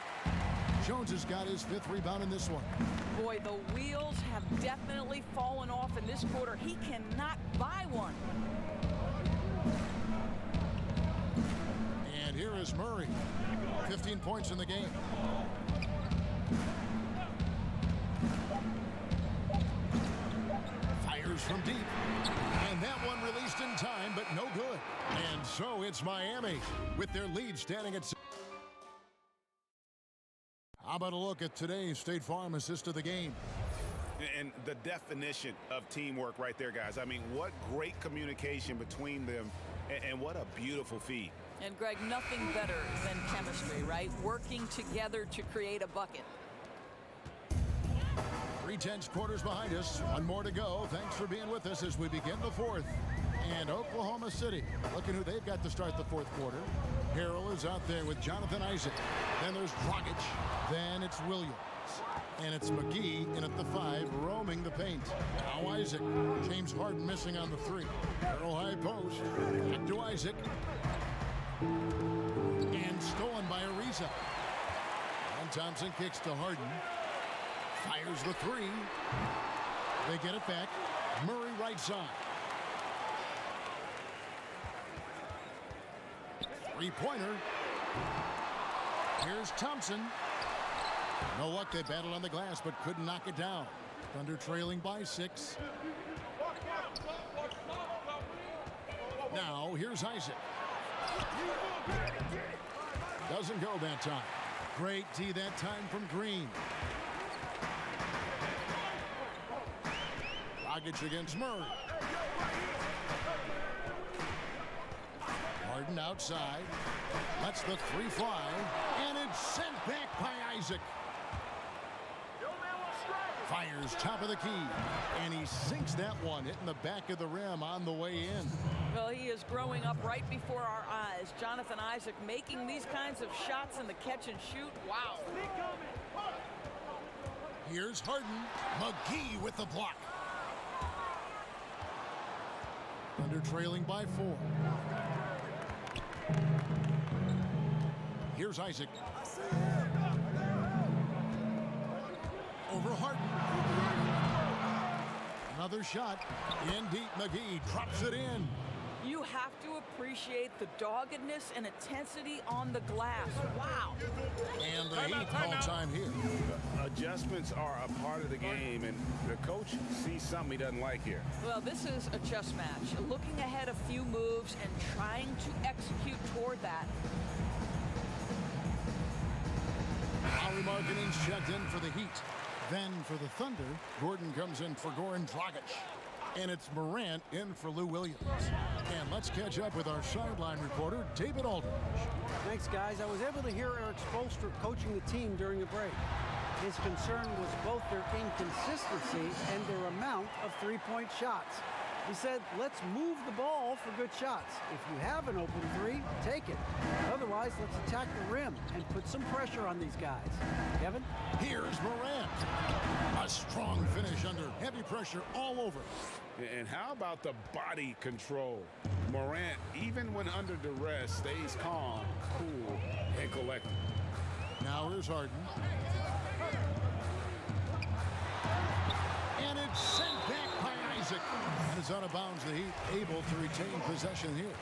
Jones has got his 5th rebound in this one. Boy, the wheels have definitely fallen off in this quarter. He cannot buy one. And here is Murray. 15 points in the game. Fires from deep. And that one released in time, but no good. And so it's Miami with their lead standing at... How about a look at today's State Farm assist of the game? And the definition of teamwork right there, guys. I mean, what great communication between them, and what a beautiful feed. And Greg, nothing better than chemistry, right? Working together to create a bucket. 3/10 quarters behind us. One more to go. Thanks for being with us as we begin the 4th. And Oklahoma City, looking who they've got to start the 4th quarter. Harrell is out there with Jonathan Isaac. Then there's Dragic. Then it's Williams. And it's McGee in at the 5, roaming the paint. Now Isaac. James Harden missing on the 3. Harrell high post. Back to Isaac. And stolen by Ariza. And Thompson kicks to Harden. Fires the 3. They get it back. Murray right side. 3-pointer. Here's Thompson. No luck. They battled on the glass but couldn't knock it down. Thunder trailing by 6. Now here's Isaac. Doesn't go that time. Great D that time from Green. Dragic against Murray. Harden outside. Lets the 3 fly. And it's sent back by Isaac. Fires top of the key. And he sinks that one, hitting the back of the rim on the way in. Well, he is growing up right before our eyes. Jonathan Isaac making these kinds of shots in the catch and shoot. Wow. Here's Harden. McGee with the block. Thunder trailing by 4. Here's Isaac. Over Harden. Another shot. In deep. McGee drops it in. You have to appreciate the doggedness and intensity on the glass. Wow. And the Heat all time here. Adjustments are a part of the game, and the coach sees something he doesn't like here. Well, this is a chess match. Looking ahead a few moves and trying to execute toward that. Lauri Markkanen's checked in for the Heat. Then for the Thunder, Gordon comes in for Goran Dragic. And it's Morant in for Lou Williams. And let's catch up with our sideline reporter, David Aldridge. Thanks, guys. I was able to hear Eric Spoelstra coaching the team during the break. His concern was both their inconsistency and their amount of three-point shots. He said, let's move the ball for good shots. If you have an open 3, take it. Otherwise, let's attack the rim and put some pressure on these guys. Kevin? Here's Morant. A strong finish under heavy pressure all over. And how about the body control? Morant, even when under duress, stays calm, cool, and collected. Now here's Harden. And it's sent back by Isaac. And it's out of bounds. The Heat able to retain possession here.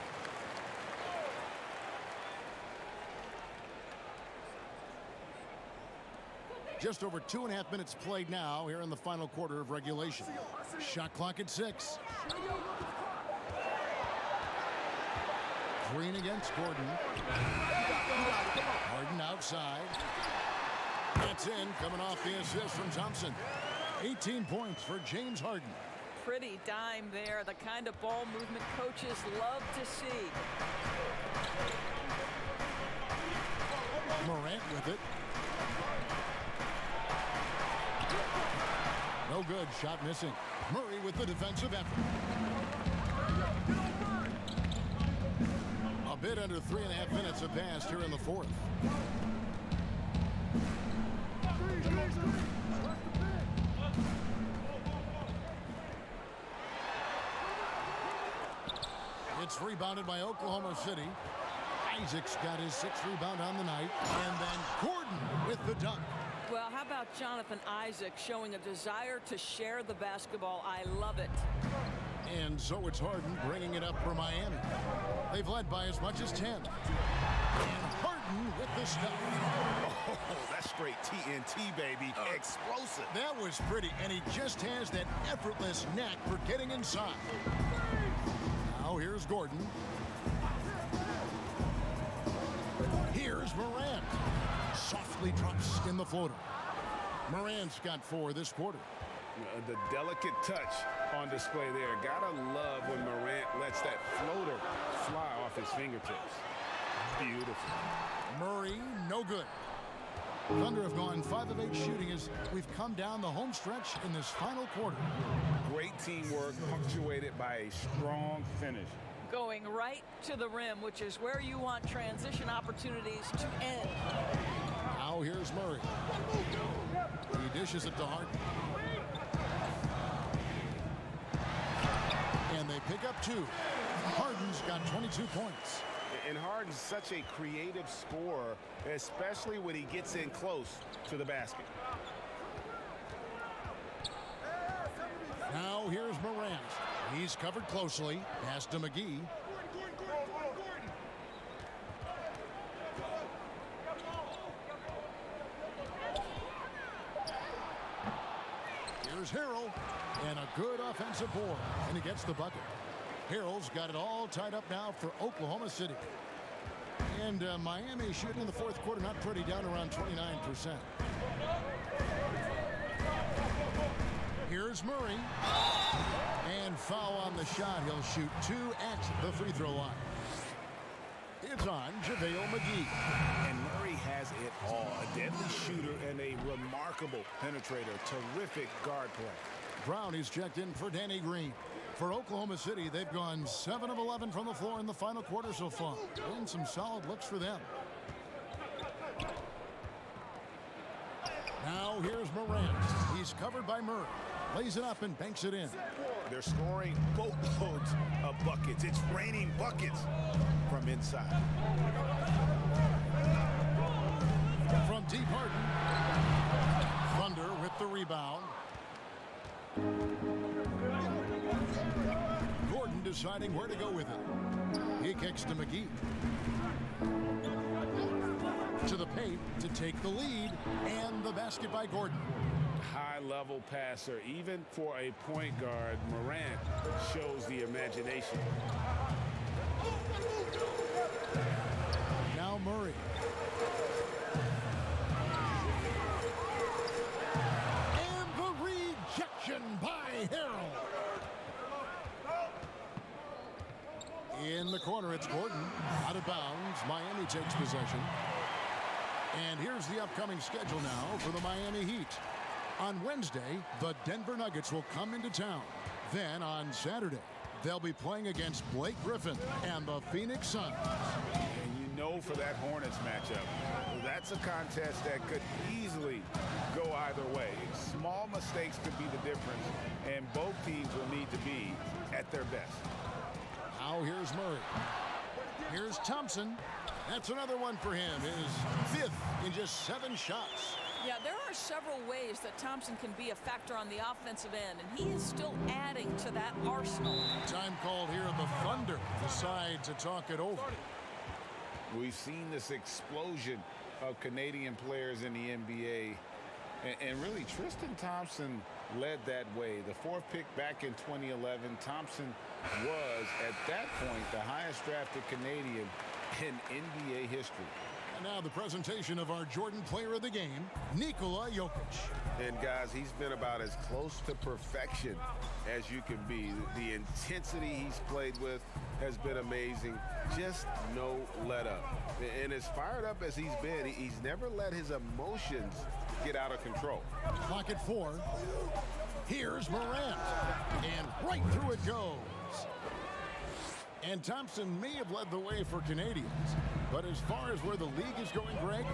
Just over 2.5 minutes played now here in the final quarter of regulation. Shot clock at 6. Green against Gordon. Harden outside. That's in, coming off the assist from Thompson. 18 points for James Harden. Pretty dime there, the kind of ball movement coaches love to see. Morant with it. No good. Shot missing. Murray with the defensive effort. A bit under 3.5 minutes have passed here in the fourth. It's rebounded by Oklahoma City. Isaac's got his 6th rebound on the night. And then Gordon with the dunk. Well, how about Jonathan Isaac showing a desire to share the basketball? I love it. And so it's Harden bringing it up for Miami. They've led by as much as 10. And Harden with the stuff. Oh, that's straight TNT, baby. Explosive. That was pretty, and he just has that effortless knack for getting inside. Now here's Gordon. Here's Morant. Softly drops in the floater. Morant's got 4 this quarter. The delicate touch on display there. Gotta love when Morant lets that floater fly off his fingertips. Beautiful. Murray, no good. Thunder have gone 5 of 8 shooting as we've come down the home stretch in this final quarter. Great teamwork punctuated by a strong finish. Going right to the rim, which is where you want transition opportunities to end. Now here's Murray. He dishes it to Harden. And they pick up 2. Harden's got 22 points. And Harden's such a creative scorer, especially when he gets in close to the basket. Now here's Morant. He's covered closely. Pass to McGee. Here's Harrell. And a good offensive board. And he gets the bucket. Harrell's got it all tied up now for Oklahoma City. And Miami shooting in the fourth quarter, not pretty, down around 29%. Here's Murray. And foul on the shot. He'll shoot 2 at the free throw line. It's on JaVale McGee. And Murray has it all. A deadly shooter and a remarkable penetrator. Terrific guard play. Brownie's checked in for Danny Green. For Oklahoma City, they've gone 7 of 11 from the floor in the final quarter so far. And some solid looks for them. Now here's Morant. He's covered by Murray. Lays it up and banks it in. They're scoring boatloads of buckets. It's raining buckets from inside. From deep, Harden. Thunder with the rebound. Gordon deciding where to go with it. He kicks to McGee. To the paint to take the lead. And the basket by Gordon. High-level passer. Even for a point guard, Morant shows the imagination. Now Murray. And the rejection by Harrell. In the corner, it's Gordon. Out of bounds. Miami takes possession. And here's the upcoming schedule now for the Miami Heat. On Wednesday, the Denver Nuggets will come into town. Then on Saturday, they'll be playing against Blake Griffin and the Phoenix Suns. And you know for that Hornets matchup, that's a contest that could easily go either way. Small mistakes could be the difference, and both teams will need to be at their best. Now here's Murray. Here's Thompson. That's another one for him. His 5th in just 7 shots. Yeah, there are several ways that Thompson can be a factor on the offensive end, and he is still adding to that arsenal. Time called here. The Thunder decide to talk it over. We've seen this explosion of Canadian players in the NBA, and really Tristan Thompson led that way. The 4th pick back in 2011, Thompson was, at that point, the highest drafted Canadian in NBA history. And now the presentation of our Jordan Player of the Game, Nikola Jokic. And guys, he's been about as close to perfection as you can be. The intensity he's played with has been amazing. Just no let up. And as fired up as he's been, he's never let his emotions get out of control. Clock at 4. Here's Morant. And right through it goes. And Thompson may have led the way for Canadians. But as far as where the league is going, Greg,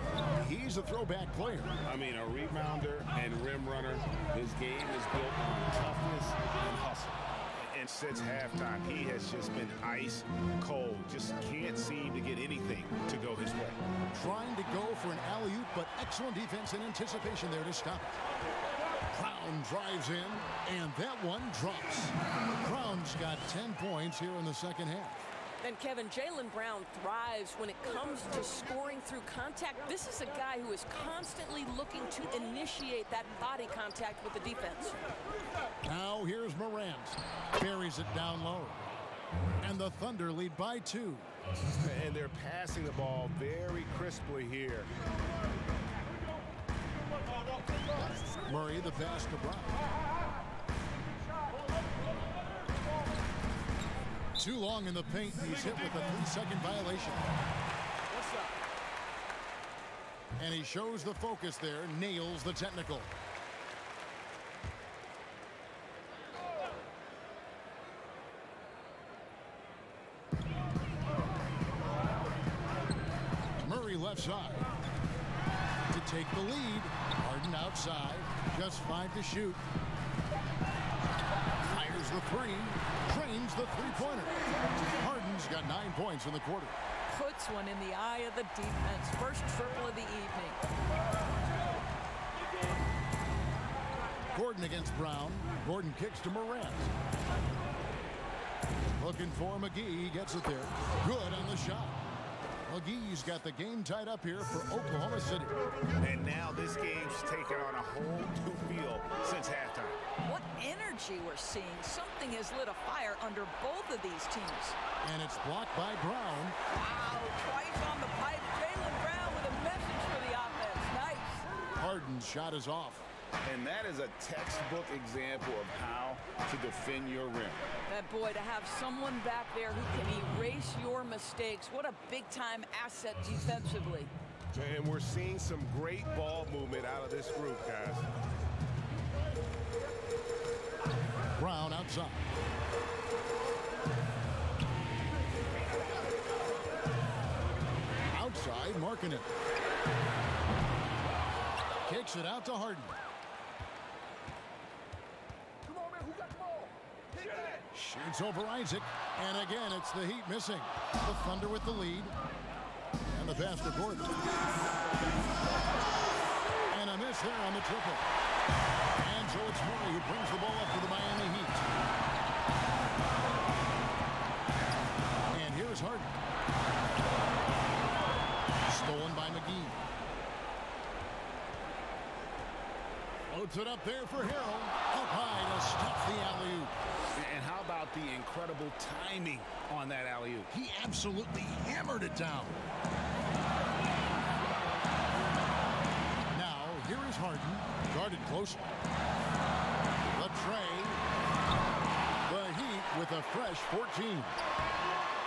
he's a throwback player. I mean, a rebounder and rim runner. His game is built on toughness and hustle. And since halftime, he has just been ice cold. Just can't seem to get anything to go his way. Trying to go for an alley-oop, but excellent defense and anticipation there to stop it. Brown drives in, and that one drops. Brown's got 10 points here in the second half. And Kevin, Jaylen Brown thrives when it comes to scoring through contact. This is a guy who is constantly looking to initiate that body contact with the defense. Now here's Morant. Buries it down low. And the Thunder lead by 2. And they're passing the ball very crisply here. Murray the pass to Brown. Too long in the paint. He's hit with a 3-second violation. And he shows the focus there, nails the technical. Murray left side. To take the lead. Harden outside. Just 5 to shoot. Fires the 3. Drains the three-pointer. Harden's got 9 points in the quarter. Puts one in the eye of the defense. First triple of the evening. Gordon against Brown. Gordon kicks to Morant. Looking for McGee. He gets it there. Good on the shot. McGee's got the game tied up here for Oklahoma City. And now this game's taken on a whole new feel since halftime. What energy we're seeing. Something has lit a fire under both of these teams. And it's blocked by Brown. Wow, twice on the pipe. Jaylen Brown with a message for the offense. Nice. Harden's shot is off. And that is a textbook example of how to defend your rim. That boy, to have someone back there who can erase your mistakes. What a big-time asset defensively. And we're seeing some great ball movement out of this group, guys. Brown outside. Outside, Markkanen. Kicks it out to Harden. Shoots over Isaac. And again, it's the Heat missing. The Thunder with the lead. And the pass to Gordon. And a miss there on the triple. And so it's Murray who brings the ball up for the Miami Heat. And here's Harden. Stolen by McGee. Floats it up there for Harrell. Up high to stuff the alley-oop. And how about the incredible timing on that alley-oop? He absolutely hammered it down. Now, here is Harden, guarded closely. The tray. The Heat with a fresh 14.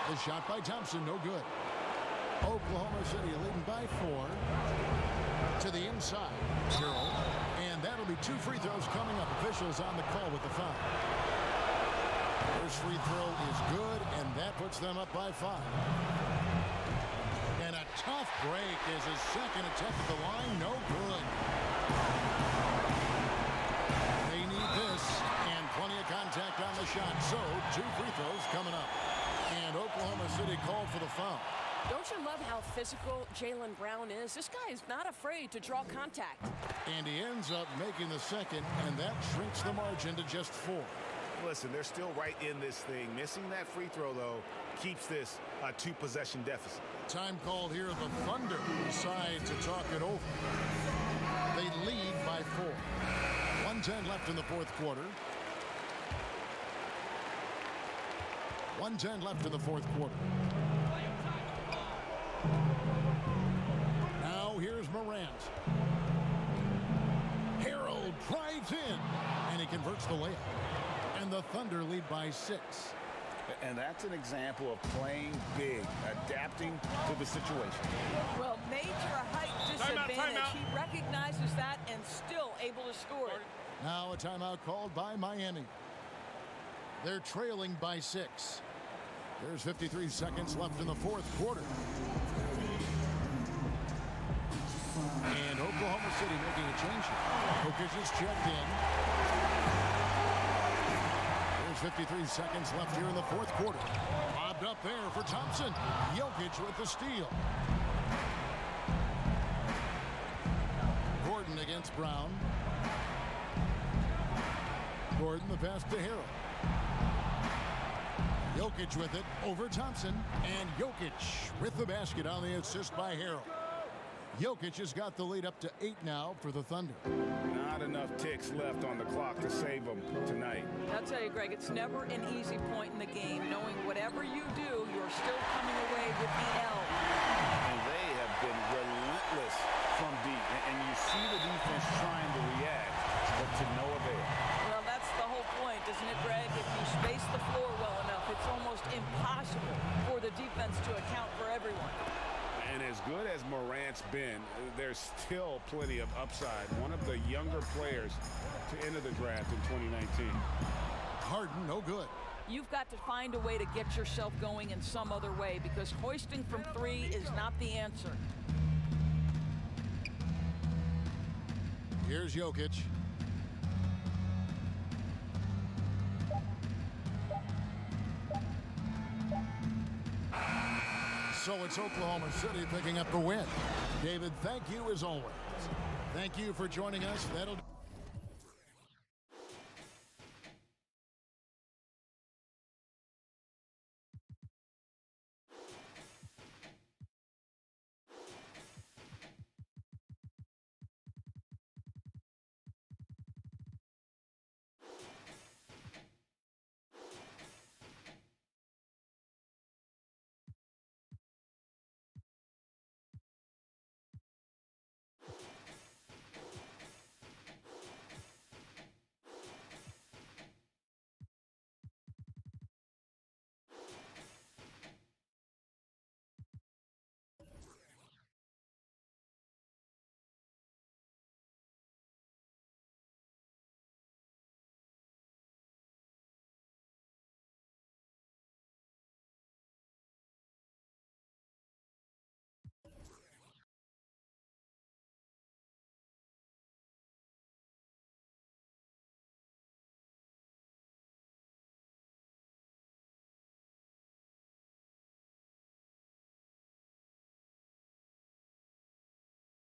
The shot by Thompson, no good. Oklahoma City leading by 4. To the inside. Harrell. And that'll be 2 free throws coming up. Officials on the call with the foul. First free throw is good, and that puts them up by 5. And a tough break is his second attempt at the line. No good. They need this, and plenty of contact on the shot. So, 2 free throws coming up. And Oklahoma City called for the foul. Don't you love how physical Jaylen Brown is? This guy is not afraid to draw contact. And he ends up making the second, and that shrinks the margin to just 4. Listen, they're still right in this thing. Missing that free throw, though, keeps this a 2-possession deficit. Time called here. The Thunder decide to talk it over. They lead by 4. 1:10 left in the fourth quarter. 1:10 left in the fourth quarter. Harold drives in, and he converts the layup. And the Thunder lead by 6. And that's an example of playing big, adapting to the situation. Well, major height disadvantage. He recognizes that and still able to score. Now a timeout called by Miami. They're trailing by 6. There's 53 seconds left in the fourth quarter. And Oklahoma City making a change here. Okc is checked in. There's 53 seconds left here in the fourth quarter. Lobbed up there for Thompson. Jokic with the steal. Gordon against Brown. Gordon the pass to Harold. Jokic with it over Thompson. And Jokic with the basket on the assist by Harold. Jokic has got the lead up to 8 now for the Thunder. Not enough ticks left on the clock to save them tonight. I'll tell you, Greg, it's never an easy point in the game, knowing whatever you do, you're still coming away with the L. And they have been relentless from deep. And you see the defense trying to react, but to no avail. Well, that's the whole point, isn't it, Greg? If you space the floor well enough, it's almost impossible for the defense to account for everyone. And as good as Morant's been, there's still plenty of upside. One of the younger players to enter the draft in 2019. Harden, no good. You've got to find a way to get yourself going in some other way, because hoisting from 3 is not the answer. Here's Jokic. So it's Oklahoma City picking up the win. David, thank you as always. Thank you for joining us. That'll